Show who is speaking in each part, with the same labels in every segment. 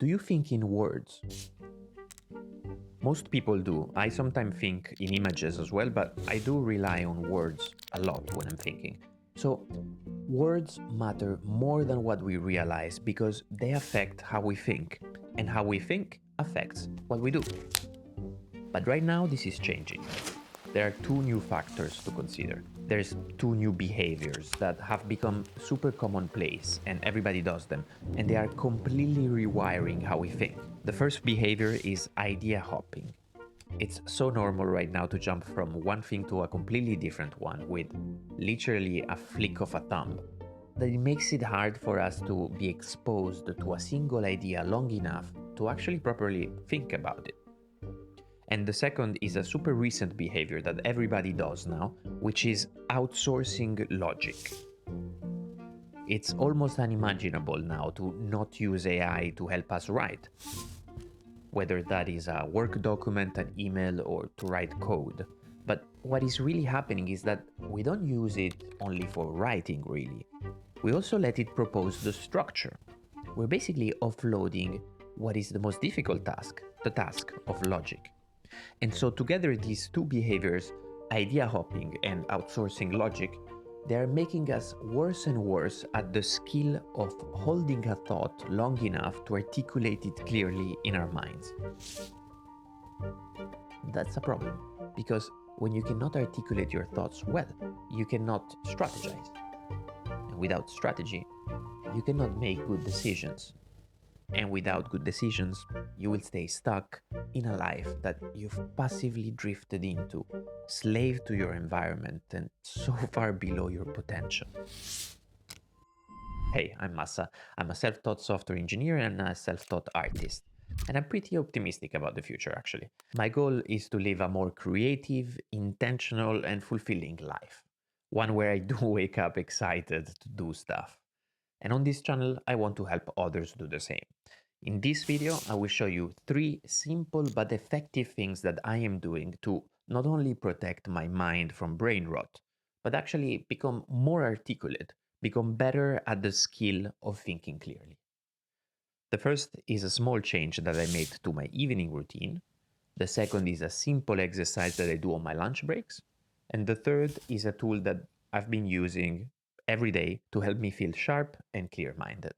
Speaker 1: Do you think in words? Most people do. I sometimes think in images as well, but I do rely on words a lot when I'm thinking. So, words matter more than what we realize because they affect how we think, and how we think affects what we do. But right now, this is changing. There are two new factors to consider. There's two new behaviors that have become super commonplace and everybody does them, and they are completely rewiring how we think. The first behavior is idea hopping. It's so normal right now to jump from one thing to a completely different one with literally a flick of a thumb, that it makes it hard for us to be exposed to a single idea long enough to actually properly think about it. And the second is a super recent behavior that everybody does now, which is outsourcing logic. It's almost unimaginable now to not use AI to help us write, whether that is a work document, an email, or to write code. But what is really happening is that we don't use it only for writing, really. We also let it propose the structure. We're basically offloading what is the most difficult task, the task of logic. And so together these two behaviors, idea hopping and outsourcing logic, they are making us worse and worse at the skill of holding a thought long enough to articulate it clearly in our minds. That's a problem, because when you cannot articulate your thoughts well, you cannot strategize. And without strategy, you cannot make good decisions. And without good decisions, you will stay stuck in a life that you've passively drifted into, slave to your environment and so far below your potential. Hey, I'm Massa. I'm a self-taught software engineer and a self-taught artist. And I'm pretty optimistic about the future, actually. My goal is to live a more creative, intentional, and fulfilling life. One where I do wake up excited to do stuff. And on this channel, I want to help others do the same. In this video, I will show you 3 simple but effective things that I am doing to not only protect my mind from brain rot, but actually become more articulate, become better at the skill of thinking clearly. The first is a small change that I made to my evening routine. The second is a simple exercise that I do on my lunch breaks. And the third is a tool that I've been using every day to help me feel sharp and clear-minded.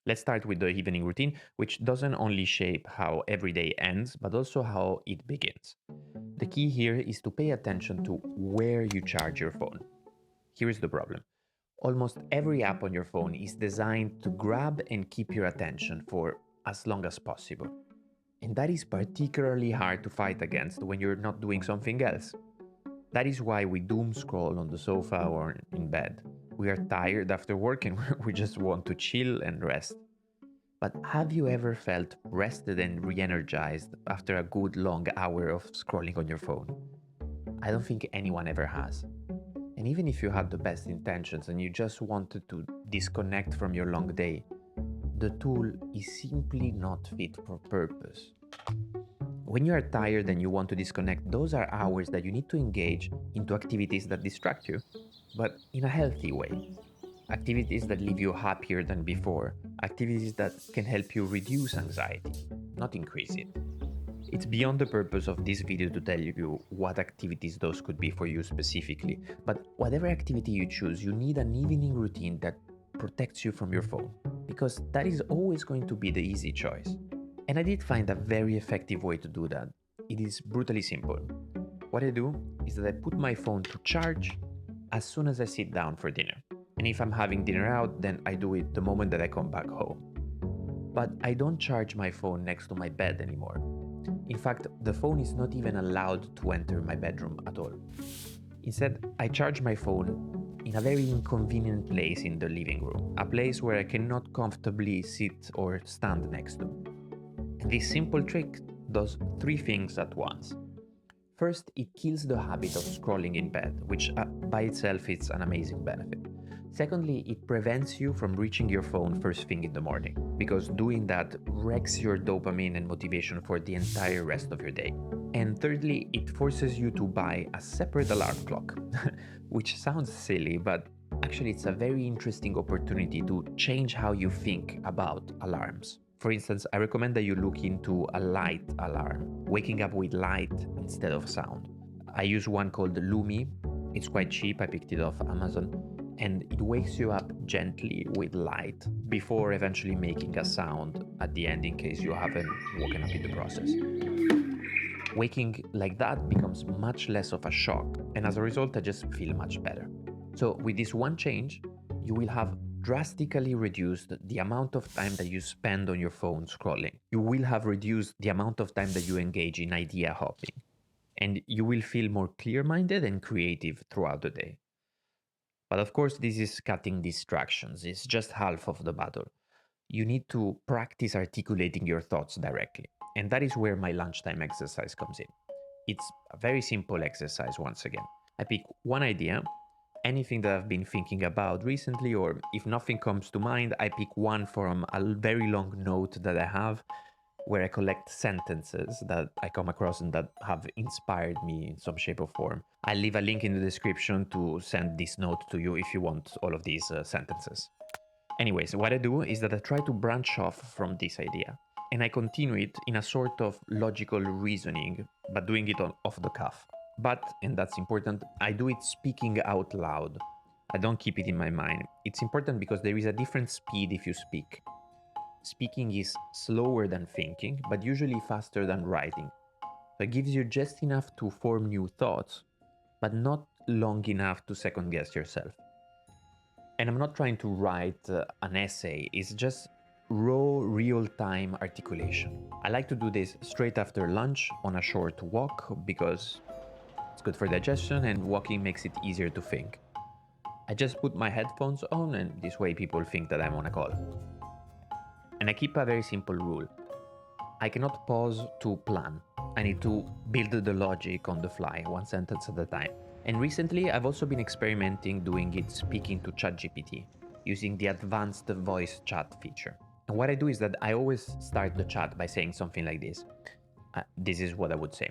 Speaker 1: Let's start with the evening routine, which doesn't only shape how every day ends, but also how it begins. The key here is to pay attention to where you charge your phone. Here is the problem. Almost every app on your phone is designed to grab and keep your attention for as long as possible. And that is particularly hard to fight against when you're not doing something else. That is why we doom scroll on the sofa or in bed. We are tired after work and we just want to chill and rest. But have you ever felt rested and re-energized after a good long hour of scrolling on your phone? I don't think anyone ever has. And even if you had the best intentions and you just wanted to disconnect from your long day, the tool is simply not fit for purpose. When you are tired and you want to disconnect, those are hours that you need to engage into activities that distract you, but in a healthy way. Activities that leave you happier than before. Activities that can help you reduce anxiety, not increase it. It's beyond the purpose of this video to tell you what activities those could be for you specifically, but whatever activity you choose, you need an evening routine that protects you from your phone, because that is always going to be the easy choice. And I did find a very effective way to do that. It is brutally simple. What I do is that I put my phone to charge as soon as I sit down for dinner. And if I'm having dinner out, then I do it the moment that I come back home. But I don't charge my phone next to my bed anymore. In fact, the phone is not even allowed to enter my bedroom at all. Instead, I charge my phone in a very inconvenient place in the living room, a place where I cannot comfortably sit or stand next to. And this simple trick does 3 things at once. First, it kills the habit of scrolling in bed, which by itself is an amazing benefit. Secondly, it prevents you from reaching your phone first thing in the morning, because doing that wrecks your dopamine and motivation for the entire rest of your day. And thirdly, it forces you to buy a separate alarm clock, which sounds silly, but actually it's a very interesting opportunity to change how you think about alarms. For instance, I recommend that you look into a light alarm, waking up with light instead of sound. I use one called Lumi. It's quite cheap, I picked it off Amazon, and it wakes you up gently with light before eventually making a sound at the end in case you haven't woken up in the process. Waking like that becomes much less of a shock, and as a result, I just feel much better. So, with this one change, you will have drastically reduced the amount of time that you spend on your phone scrolling. You will have reduced the amount of time that you engage in idea hopping, and you will feel more clear minded and creative throughout the day. But of course, this is cutting distractions, it's just half of the battle. You need to practice articulating your thoughts directly. And that is where my lunchtime exercise comes in. It's a very simple exercise once again. I pick one idea, anything that I've been thinking about recently, or if nothing comes to mind, I pick one from a very long note that I have where I collect sentences that I come across and that have inspired me in some shape or form. I'll leave a link in the description to send this note to you if you want all of these sentences. Anyways, what I do is that I try to branch off from this idea and I continue it in a sort of logical reasoning, but doing it off the cuff. But, and that's important, I do it speaking out loud. I don't keep it in my mind. It's important because there is a different speed if you speak. Speaking is slower than thinking, but usually faster than writing. So it gives you just enough to form new thoughts, but not long enough to second guess yourself. And I'm not trying to write an essay, it's just raw, real-time articulation. I like to do this straight after lunch on a short walk because it's good for digestion and walking makes it easier to think. I just put my headphones on and this way people think that I'm on a call. And I keep a very simple rule. I cannot pause to plan. I need to build the logic on the fly, one sentence at a time. And recently, I've also been experimenting doing it speaking to ChatGPT, using the advanced voice chat feature. And what I do is that I always start the chat by saying something like this. This is what I would say.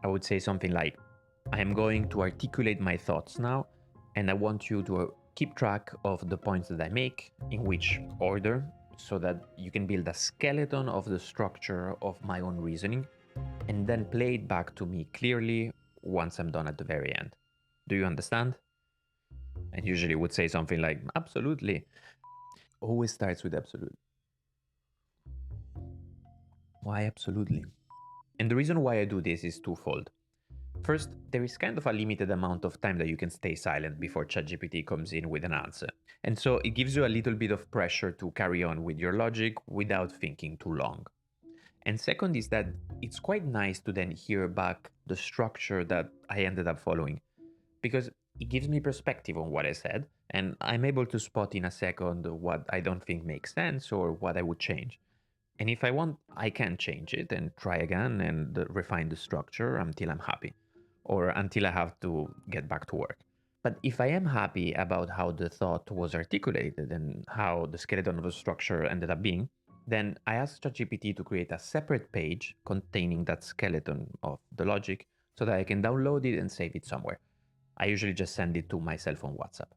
Speaker 1: I would say something like, I am going to articulate my thoughts now, and I want you to keep track of the points that I make, in which order, so that you can build a skeleton of the structure of my own reasoning, and then play it back to me clearly once I'm done at the very end. Do you understand? And usually would say something like, absolutely. Always starts with absolute. Why absolutely? And the reason why I do this is twofold. First, there is kind of a limited amount of time that you can stay silent before ChatGPT comes in with an answer. And so it gives you a little bit of pressure to carry on with your logic without thinking too long. And second is that it's quite nice to then hear back the structure that I ended up following, because it gives me perspective on what I said, and I'm able to spot in a second what I don't think makes sense or what I would change. And if I want, I can change it and try again and refine the structure until I'm happy, or until I have to get back to work. But if I am happy about how the thought was articulated and how the skeleton of the structure ended up being, then I asked ChatGPT to create a separate page containing that skeleton of the logic so that I can download it and save it somewhere. I usually just send it to myself on WhatsApp.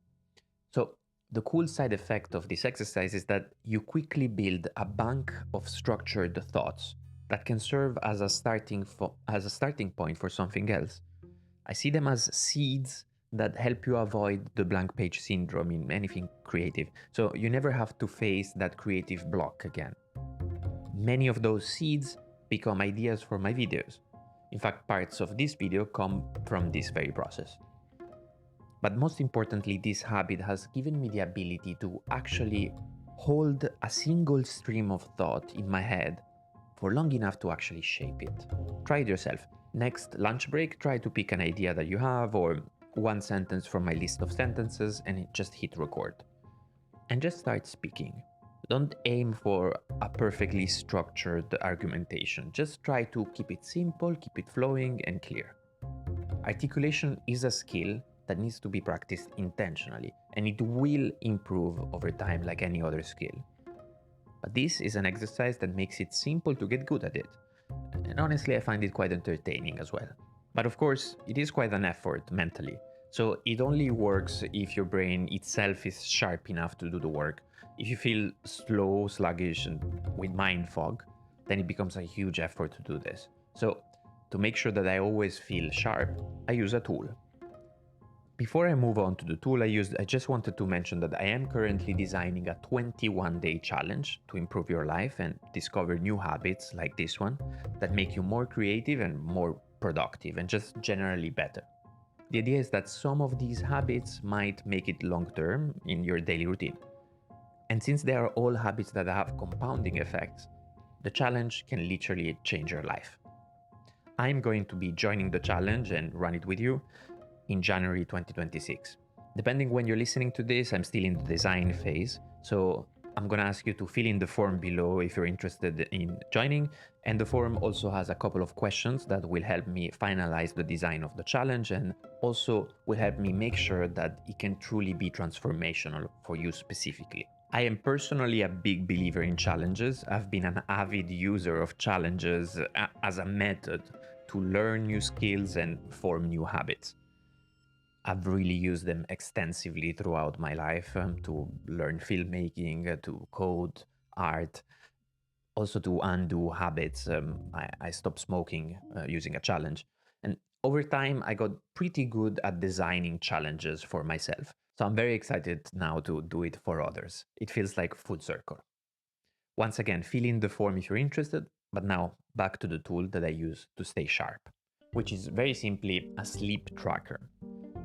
Speaker 1: So the cool side effect of this exercise is that you quickly build a bank of structured thoughts that can serve as a starting point for something else. I see them as seeds that help you avoid the blank page syndrome in anything creative, so you never have to face that creative block again. Many of those seeds become ideas for my videos. In fact, parts of this video come from this very process. But most importantly, this habit has given me the ability to actually hold a single stream of thought in my head for long enough to actually shape it. Try it yourself. Next lunch break, try to pick an idea that you have or one sentence from my list of sentences and just hit record. And just start speaking. Don't aim for a perfectly structured argumentation. Just try to keep it simple, keep it flowing and clear. Articulation is a skill that needs to be practiced intentionally, and it will improve over time like any other skill. But this is an exercise that makes it simple to get good at it. And honestly, I find it quite entertaining as well. But of course, it is quite an effort mentally. So it only works if your brain itself is sharp enough to do the work. If you feel slow, sluggish, and with mind fog, then it becomes a huge effort to do this. So, to make sure that I always feel sharp, I use a tool. Before I move on to the tool I used, I just wanted to mention that I am currently designing a 21-day challenge to improve your life and discover new habits like this one that make you more creative and more productive and just generally better. The idea is that some of these habits might make it long-term in your daily routine. And since they are all habits that have compounding effects, the challenge can literally change your life. I'm going to be joining the challenge and run it with you in January 2026. Depending when you're listening to this, I'm still in the design phase, so I'm gonna ask you to fill in the form below if you're interested in joining, and the form also has a couple of questions that will help me finalize the design of the challenge and also will help me make sure that it can truly be transformational for you specifically. I am personally a big believer in challenges. I've been an avid user of challenges as a method to learn new skills and form new habits. I've really used them extensively throughout my life to learn filmmaking, to code, art, also to undo habits. I stopped smoking using a challenge. And over time, I got pretty good at designing challenges for myself. So I'm very excited now to do it for others. It feels like full circle. Once again, fill in the form if you're interested, but now back to the tool that I use to stay sharp, which is very simply a sleep tracker.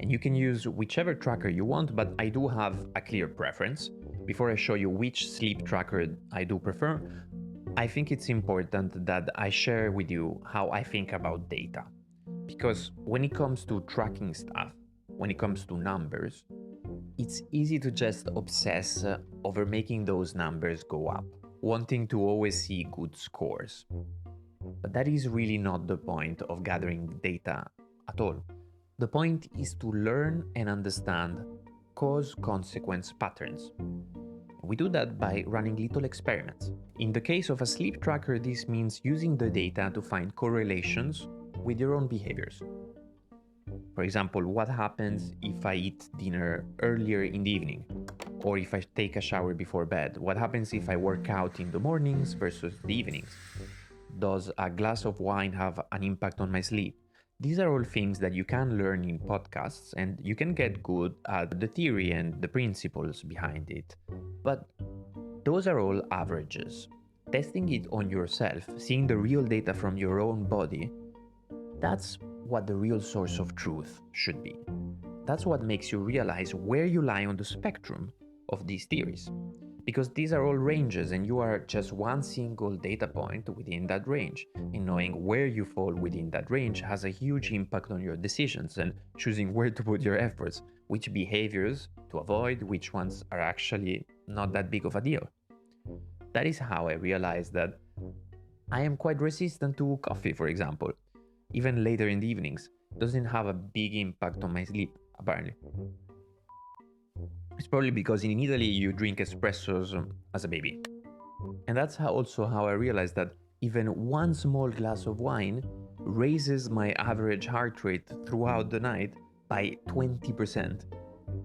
Speaker 1: And you can use whichever tracker you want, but I do have a clear preference. Before I show you which sleep tracker I do prefer, I think it's important that I share with you how I think about data. Because when it comes to tracking stuff, when it comes to numbers, it's easy to just obsess over making those numbers go up, wanting to always see good scores. But that is really not the point of gathering data at all. The point is to learn and understand cause-consequence patterns. We do that by running little experiments. In the case of a sleep tracker, this means using the data to find correlations with your own behaviors. For example, what happens if I eat dinner earlier in the evening? Or if I take a shower before bed? What happens if I work out in the mornings versus the evenings? Does a glass of wine have an impact on my sleep? These are all things that you can learn in podcasts, and you can get good at the theory and the principles behind it. But those are all averages. Testing it on yourself, seeing the real data from your own body, that's what the real source of truth should be. That's what makes you realize where you lie on the spectrum of these theories. Because these are all ranges and you are just one single data point within that range. And knowing where you fall within that range has a huge impact on your decisions and choosing where to put your efforts, which behaviors to avoid, which ones are actually not that big of a deal. That is how I realized that I am quite resistant to coffee, for example. Even later in the evenings, doesn't have a big impact on my sleep, apparently. It's probably because in Italy you drink espressos as a baby. And that's also how I realized that even one small glass of wine raises my average heart rate throughout the night by 20%,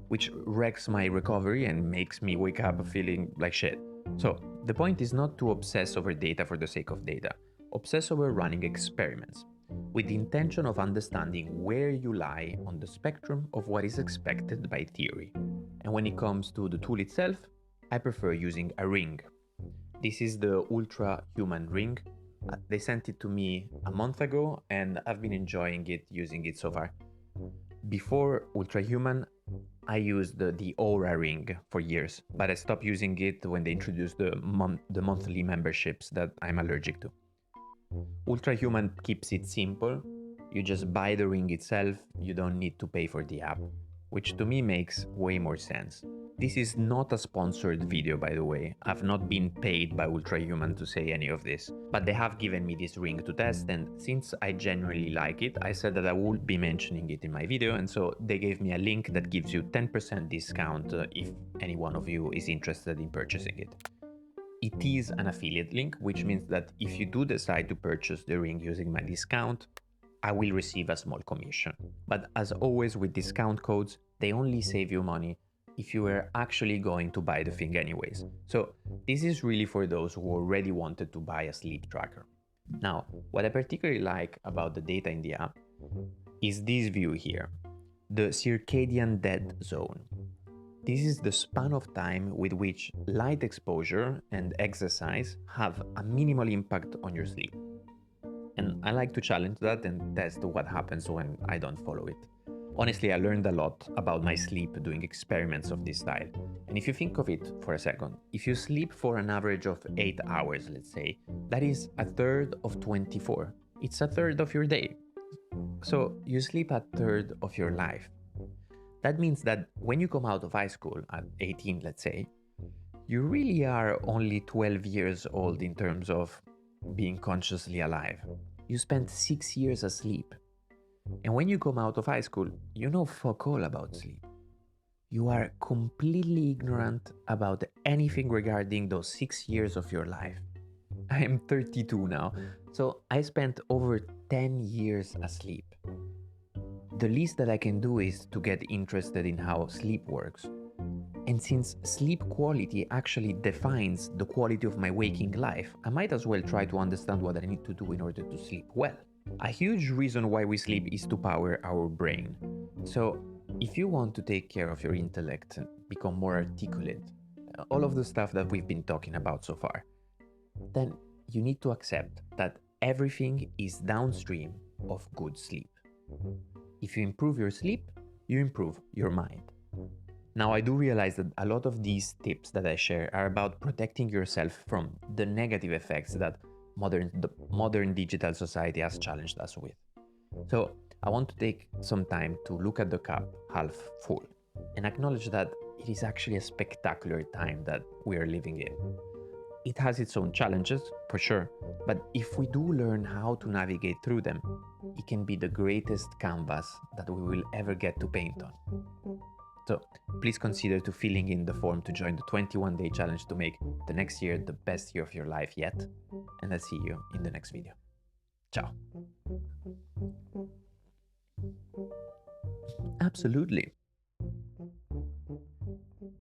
Speaker 1: which wrecks my recovery and makes me wake up feeling like shit. So, the point is not to obsess over data for the sake of data. Obsess over running experiments, with the intention of understanding where you lie on the spectrum of what is expected by theory. And when it comes to the tool itself, I prefer using a ring. This is the ULTRAHUMAN ring. They sent it to me a month ago and I've been enjoying it, using it so far. Before ULTRAHUMAN, I used the Aura ring for years, but I stopped using it when they introduced the monthly memberships that I'm allergic to. ULTRAHUMAN keeps it simple. You just buy the ring itself, you don't need to pay for the app, which to me makes way more sense. This is not a sponsored video, by the way. I've not been paid by ULTRAHUMAN to say any of this, but they have given me this ring to test, and since I genuinely like it, I said that I would be mentioning it in my video, and so they gave me a link that gives you 10% discount if any one of you is interested in purchasing it. It is an affiliate link, which means that if you do decide to purchase the ring using my discount, I will receive a small commission. But as always with discount codes, they only save you money if you were actually going to buy the thing anyways. So this is really for those who already wanted to buy a sleep tracker. Now, what I particularly like about the data in the app is this view here, the circadian dead zone. This is the span of time with which light exposure and exercise have a minimal impact on your sleep. And I like to challenge that and test what happens when I don't follow it. Honestly, I learned a lot about my sleep doing experiments of this style. And if you think of it for a second, if you sleep for an average of 8 hours, let's say, that is a third of 24. It's a third of your day. So you sleep a third of your life. That means that when you come out of high school at 18, let's say, you really are only 12 years old in terms of being consciously alive. You spent 6 years asleep. And when you come out of high school, you know fuck all about sleep. You are completely ignorant about anything regarding those 6 years of your life. I am 32 now, so I spent over 10 years asleep. The least that I can do is to get interested in how sleep works. And since sleep quality actually defines the quality of my waking life, I might as well try to understand what I need to do in order to sleep well. A huge reason why we sleep is to power our brain. So, if you want to take care of your intellect and become more articulate, all of the stuff that we've been talking about so far, then you need to accept that everything is downstream of good sleep. If you improve your sleep, you improve your mind. Now, I do realize that a lot of these tips that I share are about protecting yourself from the negative effects that the modern digital society has challenged us with. So, I want to take some time to look at the cup half full and acknowledge that it is actually a spectacular time that we are living in. It has its own challenges, for sure, but if we do learn how to navigate through them, it can be the greatest canvas that we will ever get to paint on. So please consider to filling in the form to join the 21-day challenge to make the next year the best year of your life yet. And I'll see you in the next video. Ciao. Absolutely.